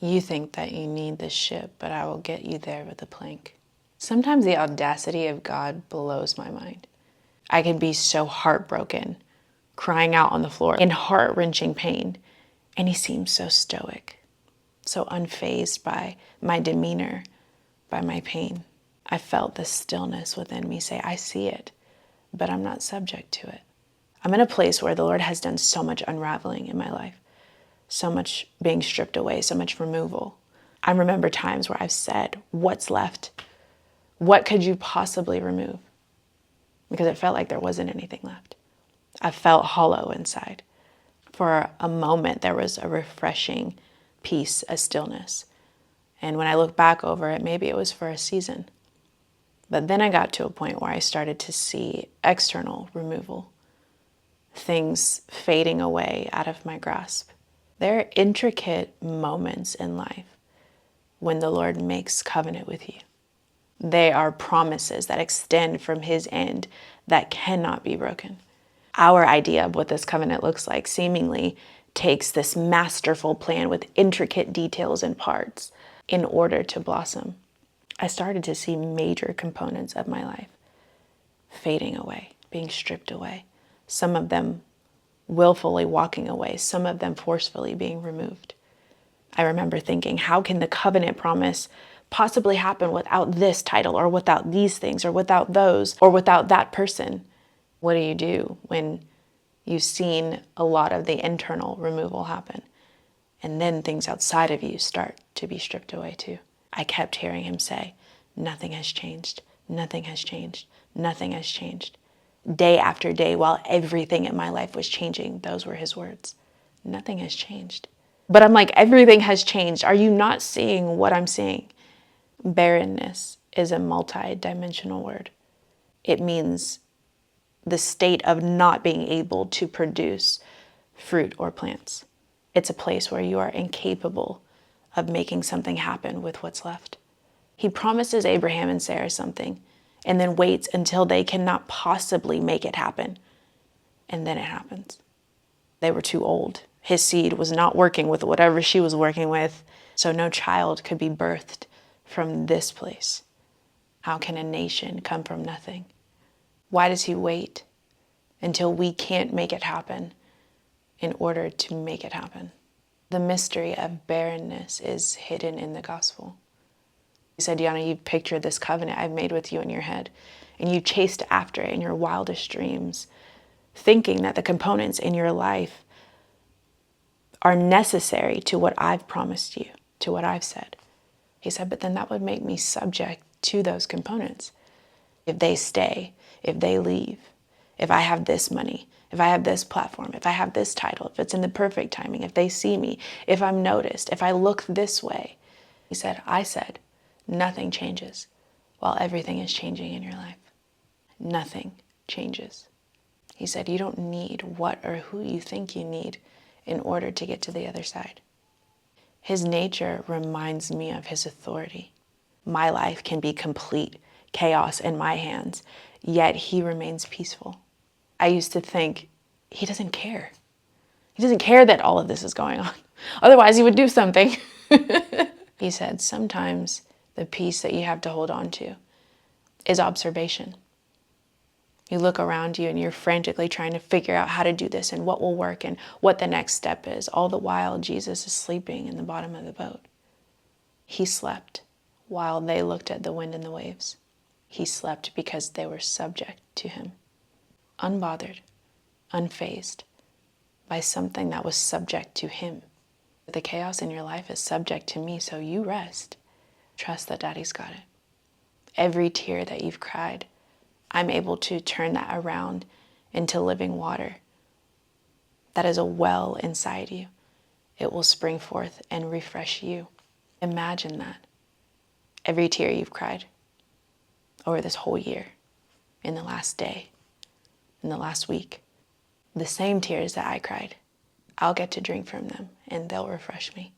You think that you need the ship, but I will get you there with a plank. Sometimes the audacity of God blows my mind. I can be so heartbroken, crying out on the floor in heart-wrenching pain, and he seems so stoic, so unfazed by my demeanor, by my pain. I felt the stillness within me say, I see it, but I'm not subject to it. I'm in a place where the Lord has done so much unraveling in my life, so much being stripped away, so much removal. I remember times where I've said, what's left? What could you possibly remove? Because it felt like there wasn't anything left. I felt hollow inside. For a moment, there was a refreshing peace, a stillness. And when I look back over it, maybe it was for a season. But then I got to a point where I started to see external removal, things fading away out of my grasp. There are intricate moments in life when the Lord makes covenant with you. They are promises that extend from his end that cannot be broken. Our idea of what this covenant looks like seemingly takes this masterful plan with intricate details and parts in order to blossom. I started to see major components of my life fading away, being stripped away. Some of them willfully walking away, some of them forcefully being removed. I remember thinking, how can the covenant promise possibly happen without this title or without these things or without those or without that person? What do you do when you've seen a lot of the internal removal happen and then things outside of you start to be stripped away too? I kept hearing him say, nothing has changed, nothing has changed, nothing has changed. Day after day, while everything in my life was changing, those were his words. Nothing has changed. But I'm like, everything has changed. Are you not seeing what I'm seeing? Barrenness is a multi-dimensional word. It means the state of not being able to produce fruit or plants. It's a place where you are incapable of making something happen with what's left. He promises Abraham and Sarah something and then waits until they cannot possibly make it happen. And then it happens. They were too old. His seed was not working with whatever she was working with, so no child could be birthed from this place. How can a nation come from nothing? Why does he wait until we can't make it happen in order to make it happen? The mystery of barrenness is hidden in the gospel. He said, Deanna, you picture this covenant I've made with you in your head, and you chased after it in your wildest dreams, thinking that the components in your life are necessary to what I've promised you, to what I've said. He said, but then that would make me subject to those components. If they stay, if they leave, if I have this money, if I have this platform, if I have this title, if it's in the perfect timing, if they see me, if I'm noticed, if I look this way. He said, I said, nothing changes while everything is changing in your life. Nothing changes. He said, you don't need what or who you think you need in order to get to the other side. His nature reminds me of his authority. My life can be complete chaos in my hands, yet he remains peaceful. I used to think, he doesn't care. He doesn't care that all of this is going on. Otherwise, he would do something. He said, sometimes the peace that you have to hold on to is observation. You look around you and you're frantically trying to figure out how to do this and what will work and what the next step is. All the while, Jesus is sleeping in the bottom of the boat. He slept while they looked at the wind and the waves. He slept because they were subject to him. Unbothered, unfazed by something that was subject to him. The chaos in your life is subject to me, so you rest. Trust that Daddy's got it. Every tear that you've cried, I'm able to turn that around into living water. That is a well inside you. It will spring forth and refresh you. Imagine that. Every tear you've cried over this whole year, in the last day, in the last week, the same tears that I cried, I'll get to drink from them and they'll refresh me.